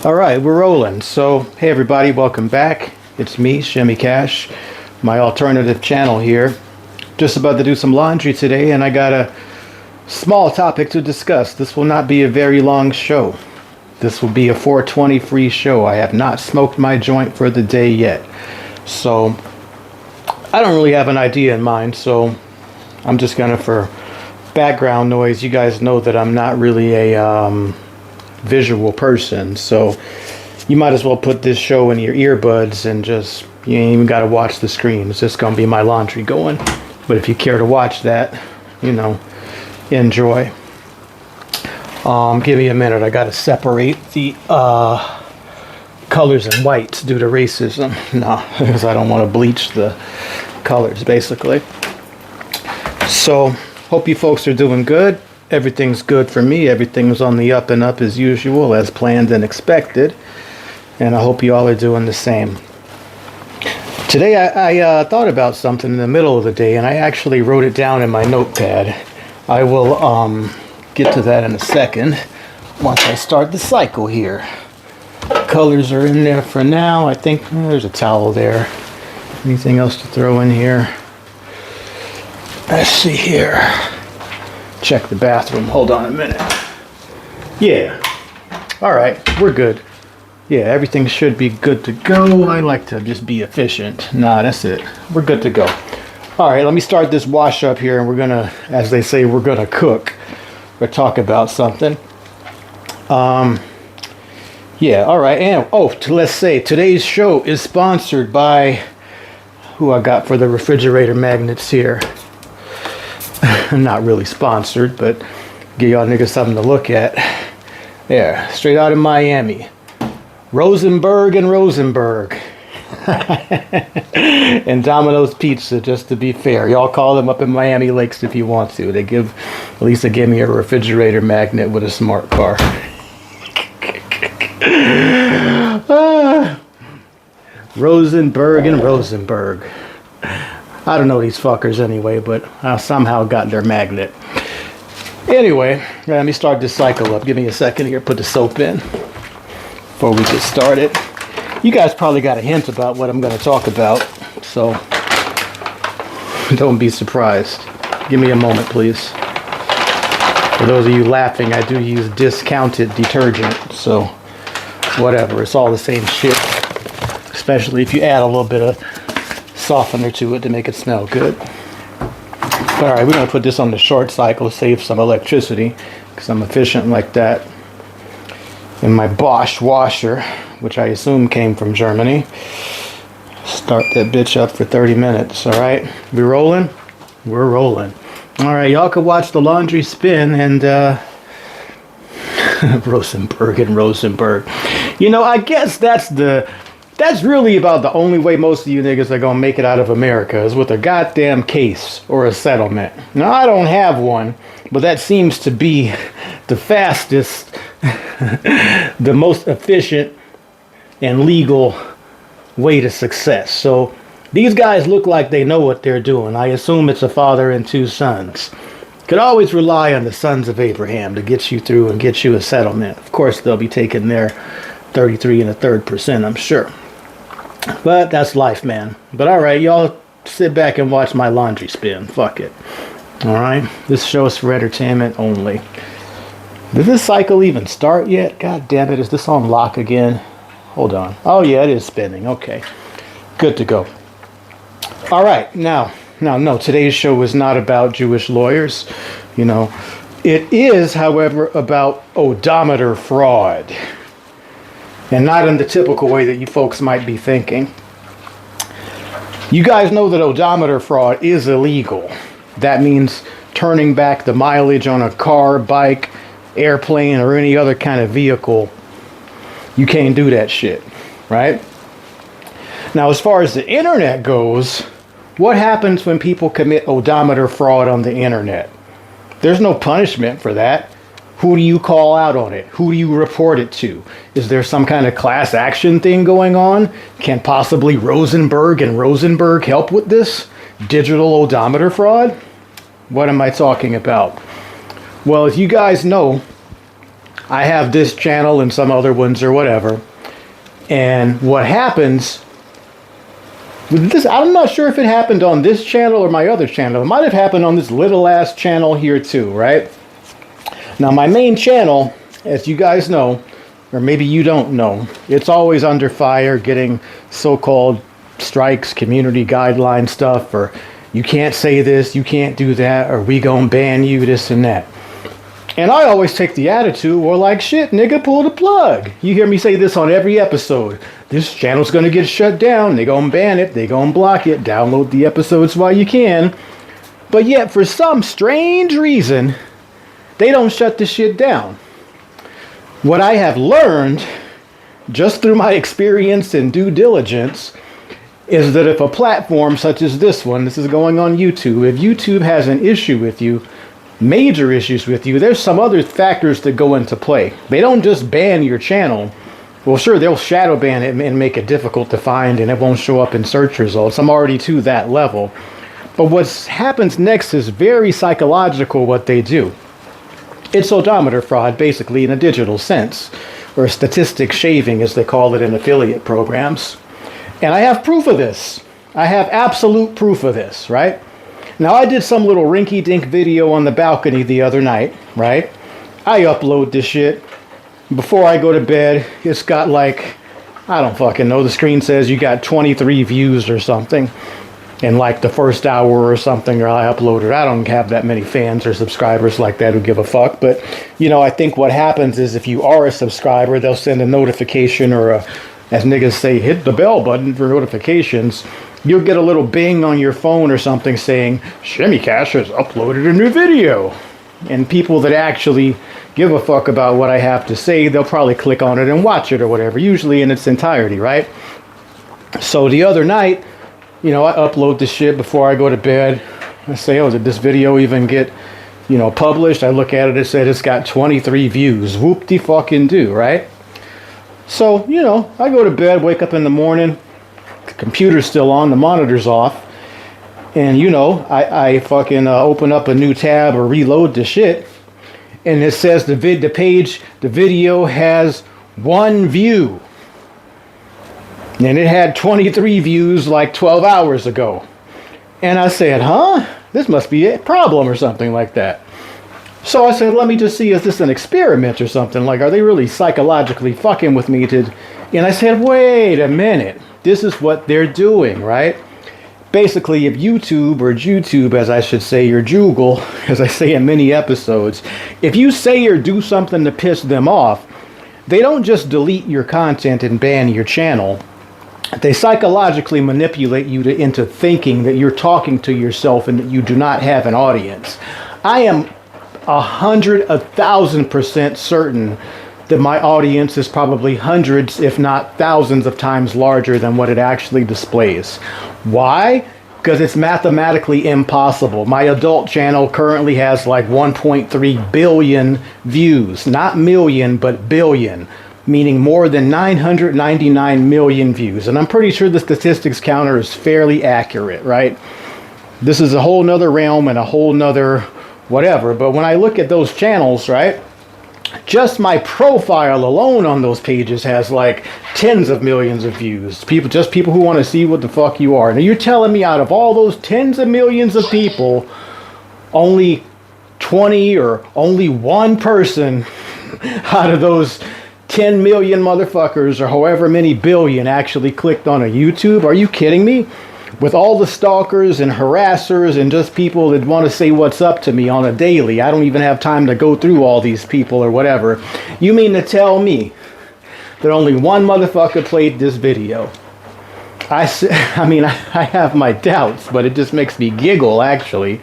All right, we're rolling. So, hey everybody, welcome back. It's me, Shimmy Cash, my alternative channel here. Just about to do some laundry today, and I got a small topic to discuss. This will not be a very long show. This will be a 420 free show. I have not smoked my joint for the day yet. So, I don't really have an idea in mind, so I'm just gonna, for background noise, you guys know that I'm not really a visual person, so you might as well put this show in your earbuds and just, you ain't even got to watch the screen. It's just gonna be my laundry going. But if you care to watch that, you know, enjoy. Give me a minute. I got to separate the colors and whites due to racism. No, because I don't want to bleach the colors, basically. So hope you folks are doing good. Everything's good for me. Everything's on the up and up as usual, as planned and expected. And I hope you all are doing the same. Today I thought about something in the middle of the day, and I actually wrote it down in my notepad. I will get to that in a second once I start the cycle here. Colors are in there for now. I think there's a towel there. Anything else to throw in here? Let's see here. Check the bathroom. Hold on a minute. Yeah. All right. We're good. Yeah, everything should be good to go. I like to just be efficient. Nah, that's it. We're good to go. All right, let me start this wash up here, and we're gonna, as they say, we're gonna cook or talk about something. Yeah, all right. And let's say today's show is sponsored by who I got for the refrigerator magnets here. Not really sponsored, but give y'all niggas something to look at. Yeah, straight out of Miami. Rosenberg and Rosenberg. And Domino's Pizza, just to be fair. Y'all call them up in Miami Lakes if you want to. At least they give me a refrigerator magnet with a smart car. Rosenberg and Rosenberg. I don't know these fuckers anyway, but I somehow got their magnet. Anyway, let me start this cycle up. Give me a second here. Put the soap in before we get started. You guys probably got a hint about what I'm going to talk about, so don't be surprised. Give me a moment, please. For those of you laughing, I do use discounted detergent, so whatever. It's all the same shit, especially if you add a little bit of softener to it to make it smell good. All right, we're going to put this on the short cycle, save some electricity, because I'm efficient like that. In my Bosch washer, which I assume came from Germany. Start that bitch up for 30 minutes, all right? We rolling? We're rolling. All right, y'all can watch the laundry spin and Rosenberg and Rosenberg. You know, I guess that's really about the only way most of you niggas are gonna make it out of America, is with a goddamn case or a settlement. Now, I don't have one, but that seems to be the fastest, the most efficient and legal way to success. So these guys look like they know what they're doing. I assume it's a father and two sons. Could always rely on the sons of Abraham to get you through and get you a settlement. Of course, they'll be taking their 33 1/3%, I'm sure. But that's life, man. But all right, y'all sit back and watch my laundry spin. Fuck it. All right, this show is for entertainment only. Did this cycle even start yet? God damn it, is this on lock again? Hold on. Oh yeah, it is spinning. Okay, good to go. All right, now, no, today's show is not about Jewish lawyers. You know, it is, however, about odometer fraud. And not in the typical way that you folks might be thinking. You guys know that odometer fraud is illegal. That means turning back the mileage on a car, bike, airplane, or any other kind of vehicle. You can't do that shit, right? Now, as far as the internet goes, what happens when people commit odometer fraud on the internet? There's no punishment for that. Who do you call out on it? Who do you report it to? Is there some kind of class action thing going on? Can possibly Rosenberg and Rosenberg help with this? Digital odometer fraud? What am I talking about? Well, as you guys know, I have this channel and some other ones or whatever. And what happens, this, I'm not sure if it happened on this channel or my other channel. It might have happened on this little ass channel here too, right? Now my main channel, as you guys know, or maybe you don't know, it's always under fire getting so-called strikes, community guideline stuff, or you can't say this, you can't do that, or we gonna ban you, this and that. And I always take the attitude, well, like, shit, nigga, pull the plug. You hear me say this on every episode. This channel's gonna get shut down. They gonna ban it. They gonna block it. Download the episodes while you can. But yet, for some strange reason, they don't shut the shit down. What I have learned, just through my experience and due diligence, is that if a platform such as this one, this is going on YouTube, if YouTube has an issue with you, major issues with you, there's some other factors that go into play. They don't just ban your channel. Well, sure, they'll shadow ban it and make it difficult to find, and it won't show up in search results. I'm already to that level. But what happens next is very psychological, what they do. It's odometer fraud, basically, in a digital sense, or statistic shaving, as they call it in affiliate programs. And I have proof of this. I have absolute proof of this, right? Now, I did some little rinky-dink video on the balcony the other night, right? I upload this shit. Before I go to bed, it's got like, I don't fucking know, the screen says you got 23 views or something in like the first hour or something, or I uploaded. I don't have that many fans or subscribers like that who give a fuck. But, you know, I think what happens is if you are a subscriber, they'll send a notification or a, as niggas say, hit the bell button for notifications. You'll get a little bing on your phone or something saying, Shimmy Cash has uploaded a new video. And people that actually give a fuck about what I have to say, they'll probably click on it and watch it or whatever, usually in its entirety, right? So the other night, you know, I upload this shit before I go to bed. I say, oh, did this video even get, you know, published? I look at it, it said it's got 23 views. Whoop-de-fucking-do, right? So, you know, I go to bed, wake up in the morning, the computer's still on, the monitor's off, and, you know, I fucking open up a new tab or reload the shit, and it says the video has 1 view. And it had 23 views like 12 hours ago. And I said, huh? This must be a problem or something like that. So I said, let me just see, is this an experiment or something? Like, are they really psychologically fucking with me to... And I said, wait a minute. This is what they're doing, right? Basically, if YouTube, or YouTube as I should say, or Joogle, as I say in many episodes, if you say or do something to piss them off, they don't just delete your content and ban your channel. They psychologically manipulate you into thinking that you're talking to yourself and that you do not have an audience. I am 1,000% certain that my audience is probably hundreds, if not thousands of times larger than what it actually displays. Why? Because it's mathematically impossible. My adult channel currently has like 1.3 billion views. Not million, but billion. Meaning more than 999 million views. And I'm pretty sure the statistics counter is fairly accurate, right? This is a whole nother realm and a whole nother whatever. But when I look at those channels, right? Just my profile alone on those pages has like tens of millions of views. People who want to see what the fuck you are. Now you're telling me out of all those tens of millions of people, only 20 or only one person out of those 10 million motherfuckers or however many billion actually clicked on a YouTube? Are you kidding me? With all the stalkers and harassers and just people that want to say what's up to me on a daily, I don't even have time to go through all these people or whatever. You mean to tell me that only one motherfucker played this video? I have my doubts, but it just makes me giggle, actually.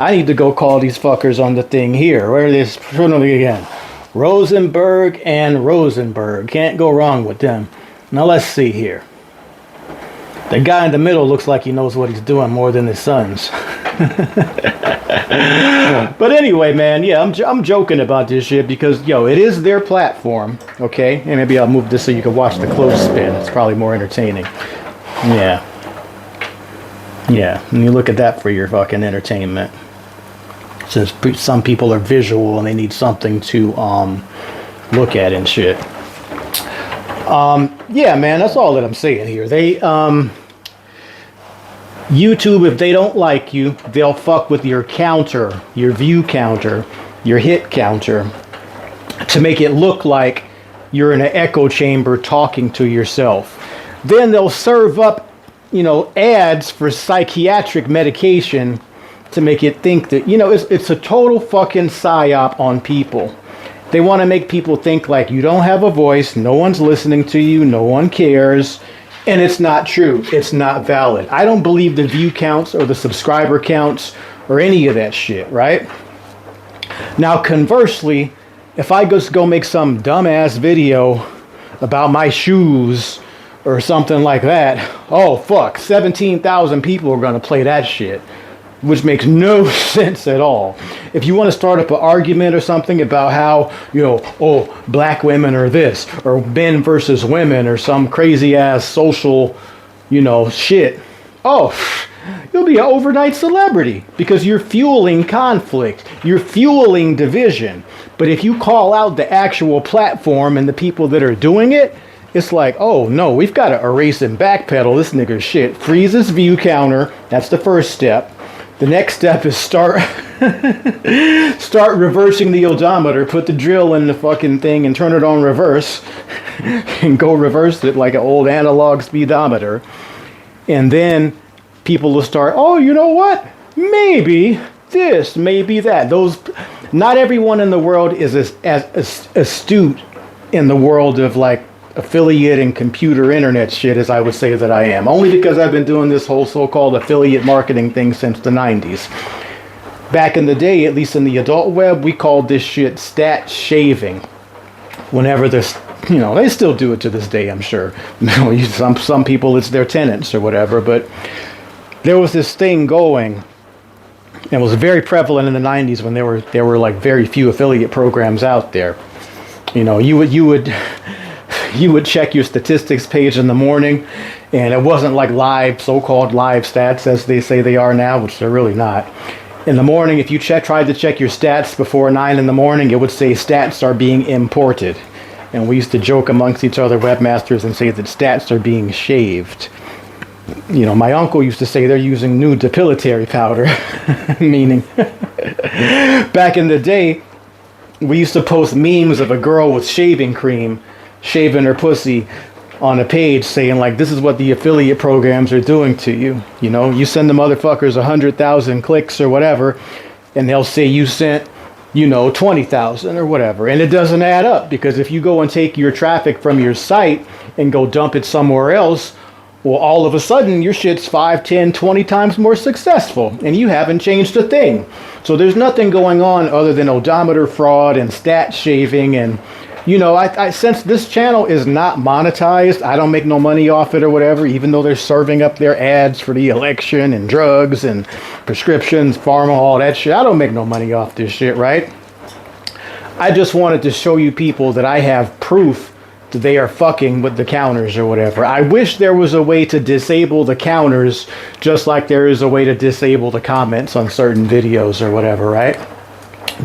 I need to go call these fuckers on the thing here. Where is this? Again. Rosenberg and Rosenberg. Can't go wrong with them. Now let's see here. The guy in the middle looks like he knows what he's doing more than his sons. But anyway, man, yeah, I'm joking about this shit because, yo, it is their platform, okay? And maybe I'll move this so you can watch the clothespin. It's probably more entertaining. Yeah. Yeah, and you look at that for your fucking entertainment. Since some people are visual and they need something to look at and shit. Yeah, man, that's all that I'm saying here. YouTube, if they don't like you, they'll fuck with your counter, your view counter, your hit counter, to make it look like you're in an echo chamber talking to yourself. Then they'll serve up, ads for psychiatric medication to make it think that, it's a total fucking psyop on people. They want to make people think like you don't have a voice, no one's listening to you, no one cares. And it's not true. It's not valid. I don't believe the view counts or the subscriber counts or any of that shit, right? Now, conversely, if I just go make some dumbass video about my shoes or something like that, oh, fuck, 17,000 people are going to play that shit, which makes no sense at all. If you want to start up an argument or something about how, black women are this, or men versus women, or some crazy ass social, shit, you'll be an overnight celebrity because you're fueling conflict. You're fueling division. But if you call out the actual platform and the people that are doing it, it's like, oh no, we've got to erase and backpedal this nigga's shit. Freeze his view counter. That's the first step. The next step is start reversing the odometer, put the drill in the fucking thing and turn it on reverse and go reverse it like an old analog speedometer. And then people will start, oh, you know what? Maybe this, maybe that. Not everyone in the world is as astute in the world of like affiliate and computer internet shit as I would say that I am. Only because I've been doing this whole so-called affiliate marketing thing since the 90s. Back in the day, at least in the adult web, we called this shit stat shaving. Whenever this, they still do it to this day, I'm sure. Some people, it's their tenants or whatever, but there was this thing going. It was very prevalent in the 90s when there were like very few affiliate programs out there. You would check your statistics page in the morning, and it wasn't like so-called live stats as they say they are now, which they're really not. In the morning, if you tried to check your stats before 9 in the morning, it would say stats are being imported. And we used to joke amongst each other webmasters and say that stats are being shaved. My uncle used to say they're using new depilatory powder, meaning back in the day, we used to post memes of a girl with shaving cream shaving her pussy on a page saying like, this is what the affiliate programs are doing to you. You send the motherfuckers 100,000 clicks or whatever, and they'll say you sent, 20,000 or whatever. And it doesn't add up, because if you go and take your traffic from your site and go dump it somewhere else, well, all of a sudden your shit's 5, 10, 20 times more successful, and you haven't changed a thing. So there's nothing going on other than odometer fraud and stat shaving. And I since this channel is not monetized, I don't make no money off it or whatever, even though they're serving up their ads for the election and drugs and prescriptions, pharma, all that shit. I don't make no money off this shit, right? I just wanted to show you people that I have proof that they are fucking with the counters or whatever. I wish there was a way to disable the counters just like there is a way to disable the comments on certain videos or whatever, right?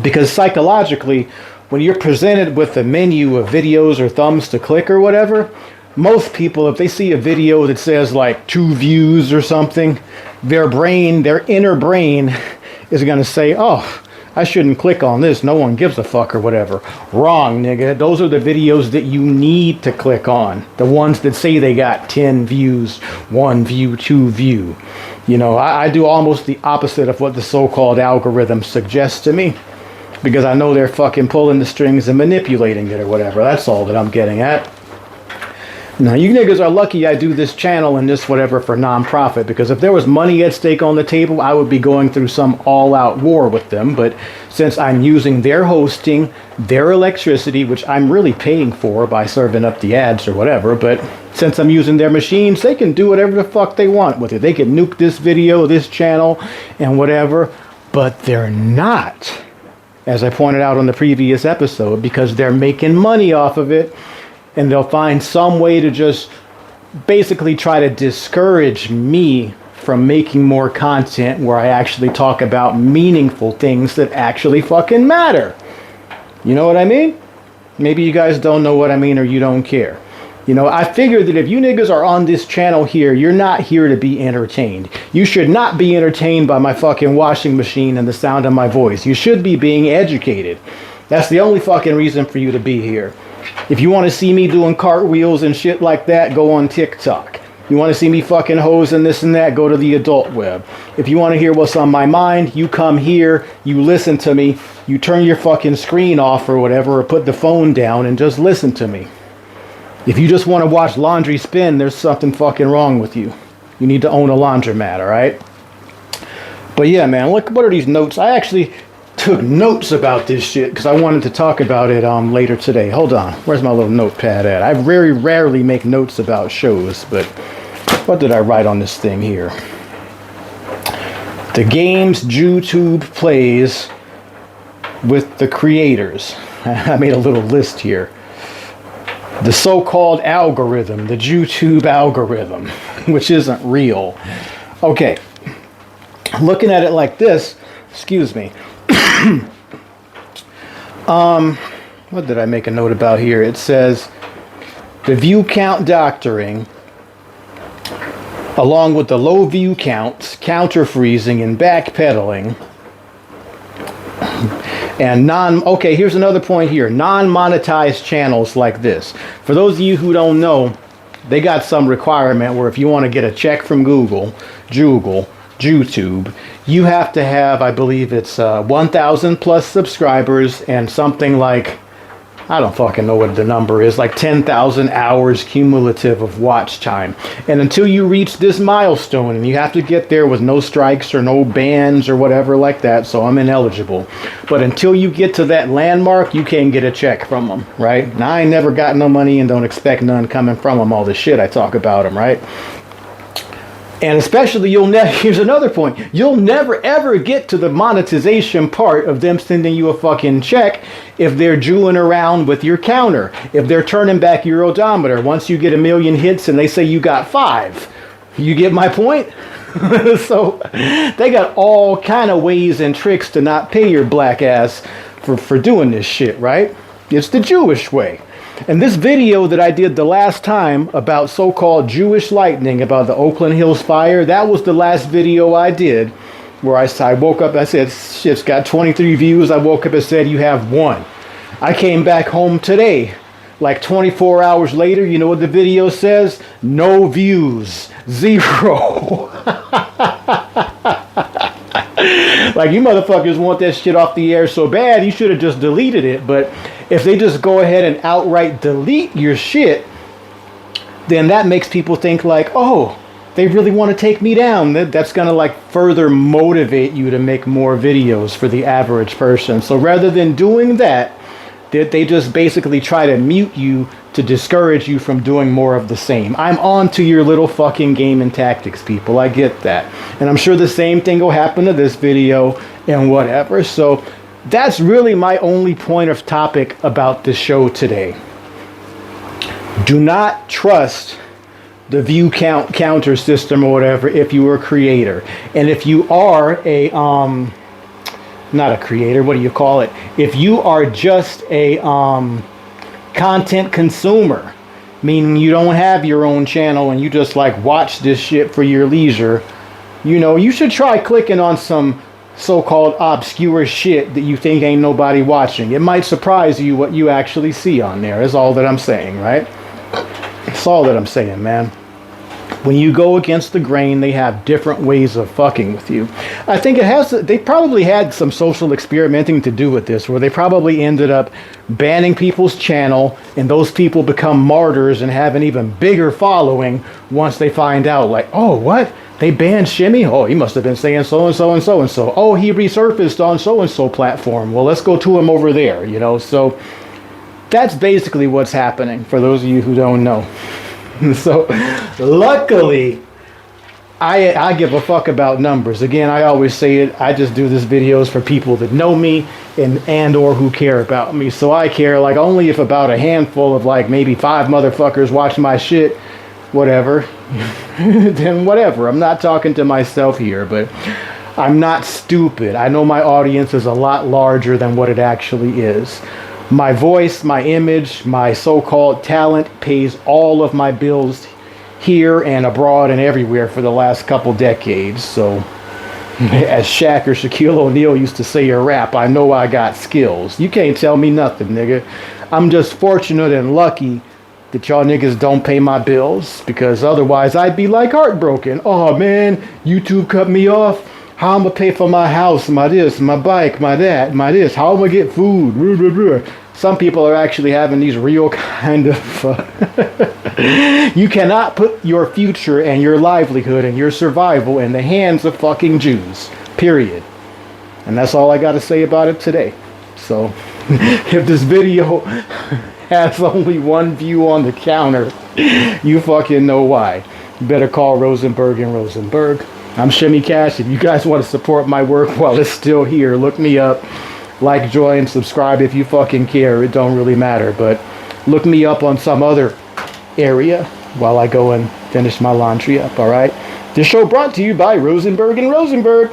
Because psychologically, when you're presented with a menu of videos or thumbs to click or whatever, most people, if they see a video that says like 2 views or something, their inner brain is going to say, oh, I shouldn't click on this. No one gives a fuck or whatever. Wrong, nigga. Those are the videos that you need to click on. The ones that say they got 10 views, 1 view, 2 view. I do almost the opposite of what the so-called algorithm suggests to me, because I know they're fucking pulling the strings and manipulating it or whatever. That's all that I'm getting at. Now, you niggas are lucky I do this channel and this whatever for non-profit, because if there was money at stake on the table, I would be going through some all-out war with them. But since I'm using their hosting, their electricity, which I'm really paying for by serving up the ads or whatever, but since I'm using their machines, they can do whatever the fuck they want with it. They can nuke this video, this channel, and whatever, but they're not, as I pointed out on the previous episode, because they're making money off of it. And they'll find some way to just basically try to discourage me from making more content where I actually talk about meaningful things that actually fucking matter. You know what I mean? Maybe you guys don't know what I mean or you don't care. You know, I figure that if you niggas are on this channel here, you're not here to be entertained. You should not be entertained by my fucking washing machine and the sound of my voice. You should be being educated. That's the only fucking reason for you to be here. If you want to see me doing cartwheels and shit like that, go on TikTok. You want to see me fucking hoes and this and that, go to the adult web. If you want to hear what's on my mind, you come here, you listen to me, you turn your fucking screen off or whatever, or put the phone down and just listen to me. If you just want to watch laundry spin, there's something fucking wrong with you. You need to own a laundromat, alright? But yeah, man, look, what are these notes? I actually took notes about this shit because I wanted to talk about it later today. Hold on, where's my little notepad at? I very rarely make notes about shows, but what did I write on this thing here? The games YouTube plays with the creators. I made a little list here. The so-called algorithm, the YouTube algorithm, which isn't real. Okay, looking at it like this, excuse me. What did I make a note about here? It says the view count doctoring, along with the low view counts, counter freezing, and backpedaling. And okay, here's another point here. Non-monetized channels like this. For those of you who don't know, they got some requirement where if you want to get a check from YouTube, you have to have, I believe it's 1,000 plus subscribers and something like, I don't fucking know what the number is, like 10,000 hours cumulative of watch time. And until you reach this milestone, and you have to get there with no strikes or no bans or whatever like that, so I'm ineligible. But until you get to that landmark, you can't get a check from them, right? Now, I ain't never got no money and don't expect none coming from them, all the shit I talk about them, right? And especially, here's another point. You'll never ever get to the monetization part of them sending you a fucking check if they're jewing around with your counter. If they're turning back your odometer. Once you get 1 million hits and they say you got 5. You get my point? So they got all kind of ways and tricks to not pay your black ass for doing this shit, right? It's the Jewish way. And this video that I did the last time about so-called Jewish lightning, about the Oakland Hills fire, that was the last video I did where I woke up, I said, shit's got 23 views. I woke up and said, you have 1. I came back home today, like 24 hours later, you know what the video says? No views, 0. Like, you motherfuckers want that shit off the air so bad, you should have just deleted it. But if they just go ahead and outright delete your shit, then that makes people think like, oh, they really want to take me down. That's going to like further motivate you to make more videos for the average person. So rather than doing that, they just basically try to mute you to discourage you from doing more of the same. I'm on to your little fucking game and tactics, people. I get that. And I'm sure the same thing will happen to this video and whatever. So that's really my only point of topic about the show today. Do not trust the view counter system or whatever if you are a creator. And if you are a not a creator, what do you call it? If you are just a content consumer, meaning you don't have your own channel and you just like watch this shit for your leisure, you know, you should try clicking on some so-called obscure shit that you think ain't nobody watching. It might surprise you what you actually see on there, is all that I'm saying, right? That's all that I'm saying, man. When you go against the grain, they have different ways of fucking with you. I think they probably had some social experimenting to do with this, where they probably ended up banning people's channel, and those people become martyrs and have an even bigger following once they find out, like, oh, what? They banned Shimmy? Oh, he must have been saying so-and-so and so-and-so. Oh, he resurfaced on so-and-so platform. Well, let's go to him over there, you know? So that's basically what's happening, for those of you who don't know. So, luckily, I give a fuck about numbers. Again, I always say it, I just do these videos for people that know me and or who care about me. So I care, like, only if about a handful of, like, maybe 5 motherfuckers watch my shit, whatever, then whatever. I'm not talking to myself here, but I'm not stupid. I know my audience is a lot larger than what it actually is. My voice, my image, my so-called talent pays all of my bills here and abroad and everywhere for the last couple decades. So, as Shaq or Shaquille O'Neal used to say in rap, I know I got skills. You can't tell me nothing, nigga. I'm just fortunate and lucky that y'all niggas don't pay my bills, because otherwise I'd be like heartbroken. Oh man, YouTube cut me off. How I'm gonna pay for my house, my this, my bike, my that, my this? How I'm gonna get food? Some people are actually having these real kind of... You cannot put your future and your livelihood and your survival in the hands of fucking Jews. Period. And that's all I got to say about it today. So, if this video has only one view on the counter, you fucking know why. You better call Rosenberg and Rosenberg. I'm Shimmy Cash. If you guys want to support my work while it's still here, look me up. Like, join, subscribe if you fucking care. It don't really matter. But look me up on some other area while I go and finish my laundry up, alright? This show brought to you by Rosenberg and Rosenberg.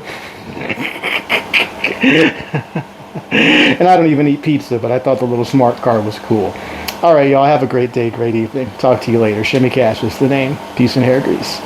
And I don't even eat pizza, but I thought the little smart car was cool. Alright, y'all, have a great day, great evening. Talk to you later. Shimmy Cash is the name. Peace and hair grease.